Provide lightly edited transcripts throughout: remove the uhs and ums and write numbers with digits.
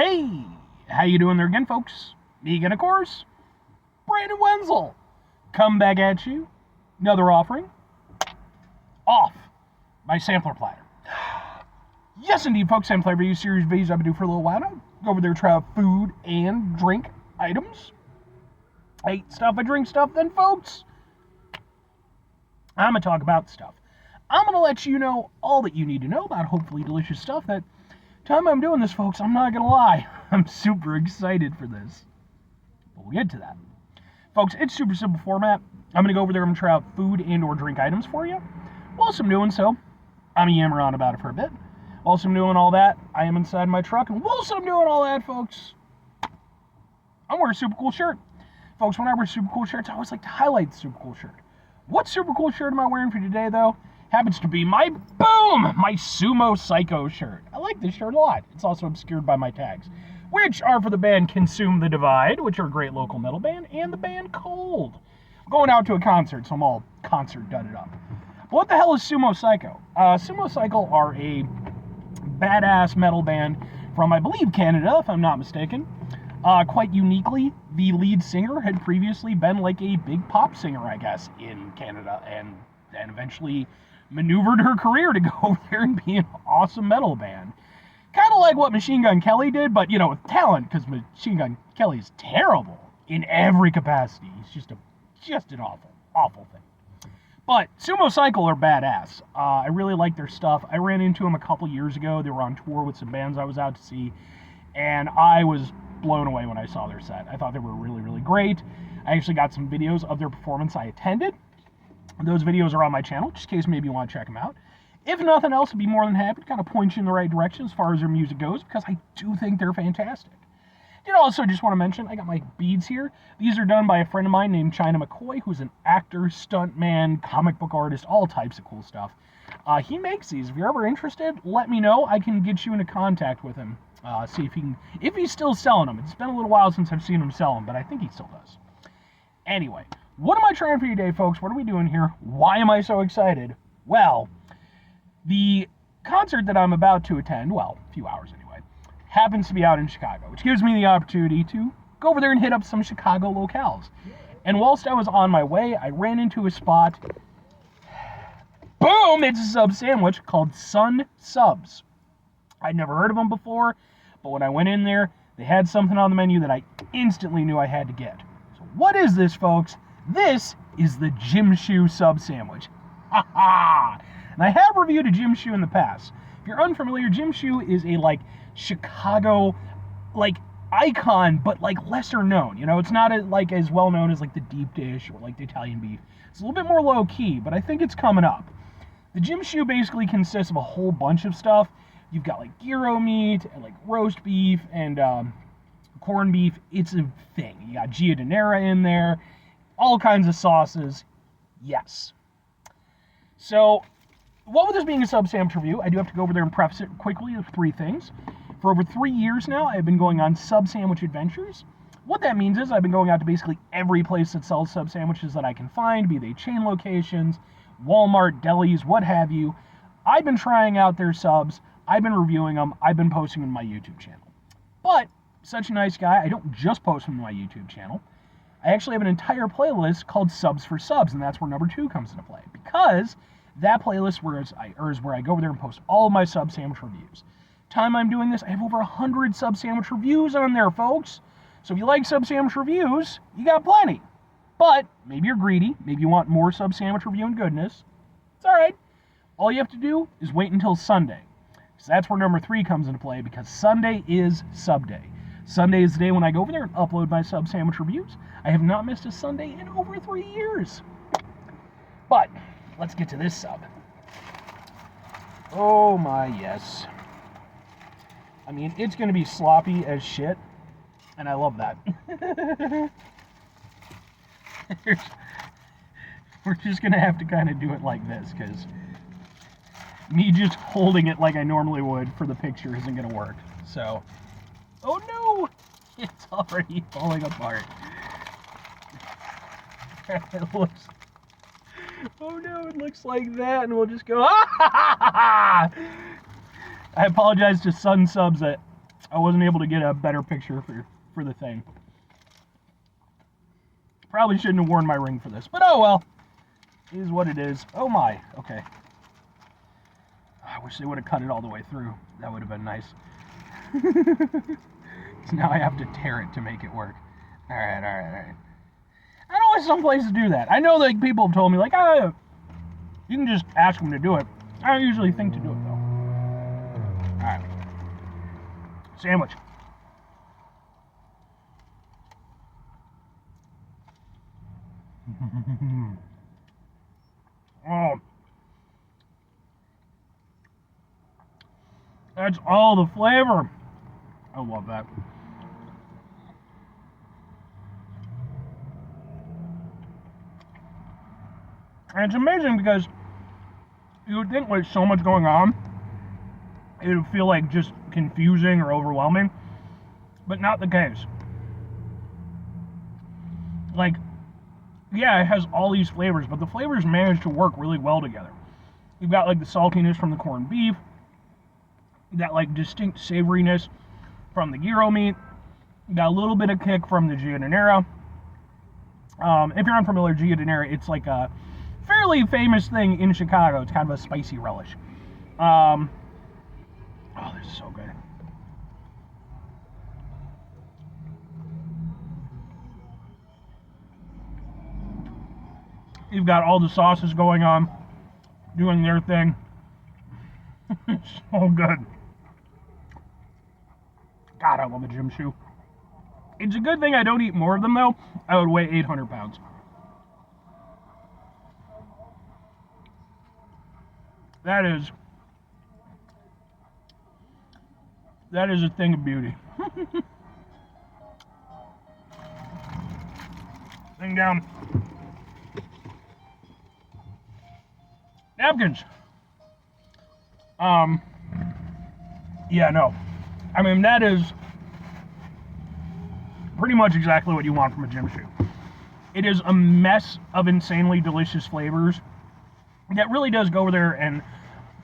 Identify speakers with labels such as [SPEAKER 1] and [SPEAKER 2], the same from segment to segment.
[SPEAKER 1] Hey, how you doing there again, folks? Me again, of course, Brandon Wenzel. Come back at you. Another offering. Off my sampler platter. Yes, indeed, folks. Sampler review series videos I've been doing for a little while now. Go over there, try out food and drink items. I eat stuff, I drink stuff, then, folks, I'm going to talk about stuff. I'm going to let you know all that you need to know about hopefully delicious stuff. That time I'm doing this, folks, I'm not going to lie. I'm super excited for this. But we'll get to that. Folks, it's super simple format. I'm going to go over there and try out food and or drink items for you. Whilst I'm doing so, I'm going to yammer on about it for a bit. Whilst I'm doing all that, I am inside my truck. And whilst I'm doing all that, folks, I'm wearing a super cool shirt. Folks, when I wear super cool shirts, I always like to highlight the super cool shirt. What super cool shirt am I wearing for today, though? Happens to be my Sumo Psycho shirt. I like this shirt a lot. It's also obscured by my tags, which are for the band Consume the Divide, which are a great local metal band, and the band Cold. I'm going out to a concert, so I'm all concert-dudded up. But what the hell is Sumo Psycho? Sumo Psycho are a badass metal band from, I believe, Canada, if I'm not mistaken. Quite uniquely, the lead singer had previously been like a big pop singer, I guess, in Canada, and eventually maneuvered her career to go over there and be an awesome metal band. Kind of like what Machine Gun Kelly did, but, with talent, because Machine Gun Kelly is terrible in every capacity. He's just an awful thing. But Sumo Cycle are badass. I really like their stuff. I ran into them a couple years ago. They were on tour with some bands I was out to see, and I was blown away when I saw their set. I thought they were really, really great. I actually got some videos of their performance I attended. Those videos are on my channel, just in case maybe you want to check them out. If nothing else, I'd be more than happy to kind of point you in the right direction as far as their music goes, because I do think they're fantastic. Also just want to mention, I got my beads here. These are done by a friend of mine named China McCoy, who's an actor, stuntman, comic book artist, all types of cool stuff. He makes these. If you're ever interested, let me know. I can get you into contact with him. See if he's still selling them. It's been a little while since I've seen him sell them, but I think he still does. Anyway, what am I trying for you today, folks? What are we doing here? Why am I so excited? Well, the concert that I'm about to attend, well, a few hours anyway, happens to be out in Chicago, which gives me the opportunity to go over there and hit up some Chicago locales. And whilst I was on my way, I ran into a spot. Boom! It's a sub sandwich called Sun Subs. I'd never heard of them before, but when I went in there, they had something on the menu that I instantly knew I had to get. So what is this, folks? This is the Gym Shoe sub sandwich. Ha ha! And I have reviewed a Gym Shoe in the past. If you're unfamiliar, Gym Shoe is a Chicago icon, but lesser known. It's not as well known as the deep dish or the Italian beef. It's a little bit more low key, but I think it's coming up. The Gym Shoe basically consists of a whole bunch of stuff. You've got gyro meat and roast beef and corned beef. It's a thing. You got giardiniera in there, all kinds of sauces. Yes. So, what with this being a sub sandwich review, I do have to go over there and preface it quickly with three things. For over 3 years now, I've been going on sub sandwich adventures. What that means is I've been going out to basically every place that sells sub sandwiches that I can find, be they chain locations, Walmart, delis, what have you. I've been trying out their subs. I've been reviewing them. I've been posting them on my YouTube channel. But, such a nice guy, I don't just post them on my YouTube channel. I actually have an entire playlist called Subs for Subs, and that's where number 2 comes into play. Because that playlist is where I go over there and post all of my sub sandwich reviews. Time I'm doing this, I have over 100 sub sandwich reviews on there, folks. So if you like sub sandwich reviews, you got plenty. But maybe you're greedy. Maybe you want more sub sandwich review and goodness. It's all right. All you have to do is wait until Sunday. So that's where number 3 comes into play, because Sunday is sub day. Sunday is the day when I go over there and upload my sub sandwich reviews. I have not missed a Sunday in over 3 years. But let's get to this sub. Oh my, yes. I mean, it's going to be sloppy as shit, and I love that. We're just going to have to kind of do it like this, because me just holding it like I normally would for the picture isn't going to work. So, oh no! It's already falling apart. It looks... Oh no, it looks like that, and we'll just go, ah! I apologize to Sun Subs that I wasn't able to get a better picture for the thing. Probably shouldn't have worn my ring for this, but oh well. It is what it is. Oh my. Okay. I wish they would have cut it all the way through. That would have been nice. So now I have to tear it to make it work. Alright. I know why some places do that. I know like people have told me like, oh, you can just ask them to do it. I don't usually think to do it though. Alright. Sandwich. Oh. That's all the flavor. I love that. And it's amazing because you would think with so much going on, it would feel like just confusing or overwhelming, but not the case. Like, yeah, it has all these flavors, but the flavors manage to work really well together. You've got like the saltiness from the corned beef, that like distinct savoriness from the gyro meat, you got a little bit of kick from the giardiniera. If you're unfamiliar, giardiniera, it's like a fairly famous thing in Chicago. It's kind of a spicy relish. Oh, this is so good. You've got all the sauces going on, doing their thing. It's so good. God, I love a gym shoe. It's a good thing I don't eat more of them, though. I would weigh 800 pounds. That is a thing of beauty. Thing down. Napkins. Yeah, no. I mean, that is pretty much exactly what you want from a gym shoe. It is a mess of insanely delicious flavors that really does go over there and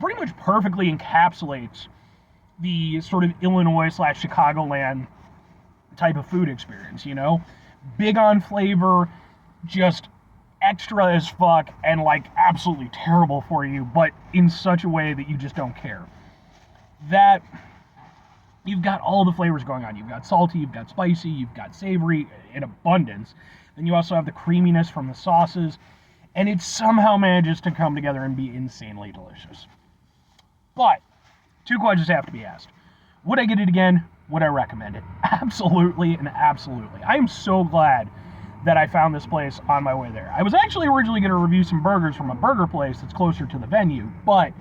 [SPEAKER 1] pretty much perfectly encapsulates the sort of Illinois/Chicagoland type of food experience, you know? Big on flavor, just extra as fuck, and like absolutely terrible for you, but in such a way that you just don't care. That you've got all the flavors going on. You've got salty, you've got spicy, you've got savory in abundance. Then you also have the creaminess from the sauces, and it somehow manages to come together and be insanely delicious. But two questions have to be asked. Would I get it again? Would I recommend it? Absolutely and absolutely. I am so glad that I found this place on my way there. I was actually originally going to review some burgers from a burger place that's closer to the venue, but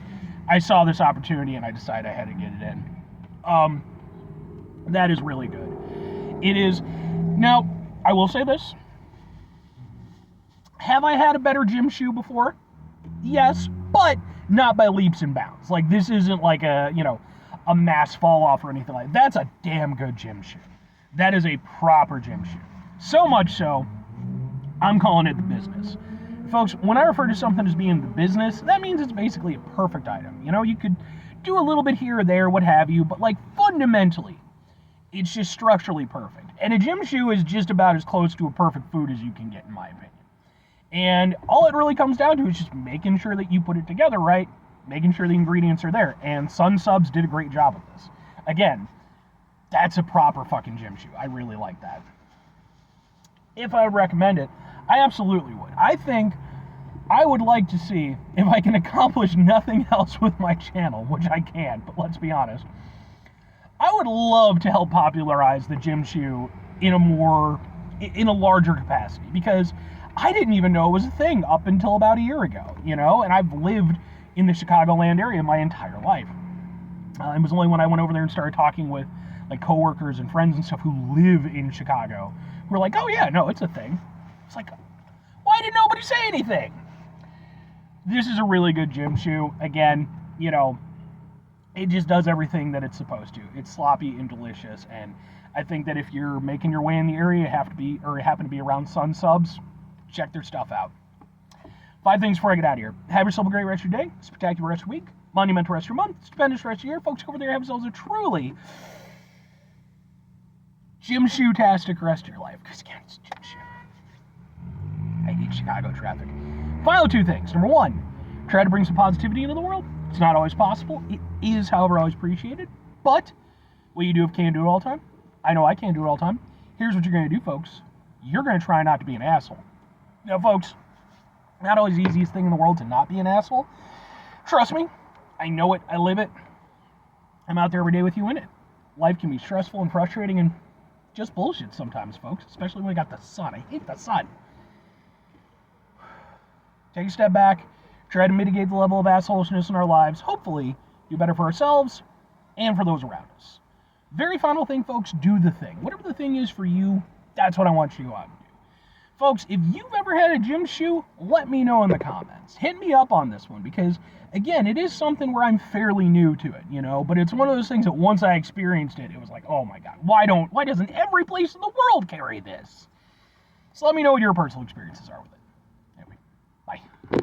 [SPEAKER 1] I saw this opportunity and I decided I had to get it in. That is really good. It is. Now, I will say this. Have I had a better gym shoe before? Yes, but not by leaps and bounds. Like, this isn't like a mass fall off or anything like that. That's a damn good gym shoe. That is a proper gym shoe. So much so, I'm calling it the business. Folks, when I refer to something as being the business, that means it's basically a perfect item. You know, you could do a little bit here or there, what have you, but like fundamentally, it's just structurally perfect. And a gym shoe is just about as close to a perfect food as you can get, in my opinion. And all it really comes down to is just making sure that you put it together right, making sure the ingredients are there. And Sun Subs did a great job of this. Again, that's a proper fucking gym shoe. I really like that. If I would recommend it, I absolutely would. I think I would like to see if I can accomplish nothing else with my channel, which I can, but let's be honest. I would love to help popularize the gym shoe in a larger capacity, because I didn't even know it was a thing up until about a year ago, you know, and I've lived in the Chicagoland area my entire life. It was only when I went over there and started talking with like coworkers and friends and stuff who live in Chicago who were like, oh yeah, no, it's a thing. It's like, why did nobody say anything? This is a really good gym shoe. Again, you know, it just does everything that it's supposed to. It's sloppy and delicious, and I think that if you're making your way in the area, happen to be around Sun Subs, check their stuff out. 5 things before I get out of here. Have yourself a great rest of your day, spectacular rest of your week, monumental rest of your month, stupendous rest of your year. Folks, go over there, have yourselves a truly gym shoe-tastic rest of your life. Because, again, it's gym shoe. I hate Chicago traffic. Final two things. Number one, try to bring some positivity into the world. It's not always possible. It is, however, always appreciated. But what you do if you can't do it all the time, I know I can't do it all the time. Here's what you're going to do, folks. You're going to try not to be an asshole. Now, folks, not always the easiest thing in the world to not be an asshole. Trust me, I know it. I live it. I'm out there every day with you in it. Life can be stressful and frustrating and just bullshit sometimes, folks, especially when we got the sun. I hate the sun. Take a step back, try to mitigate the level of assholishness in our lives, hopefully do better for ourselves and for those around us. Very final thing, folks, do the thing. Whatever the thing is for you, that's what I want you to go out and do. Folks, if you've ever had a gym shoe, let me know in the comments. Hit me up on this one because, again, it is something where I'm fairly new to it, you know, but it's one of those things that once I experienced it, it was like, oh my God, why doesn't every place in the world carry this? So let me know what your personal experiences are with it.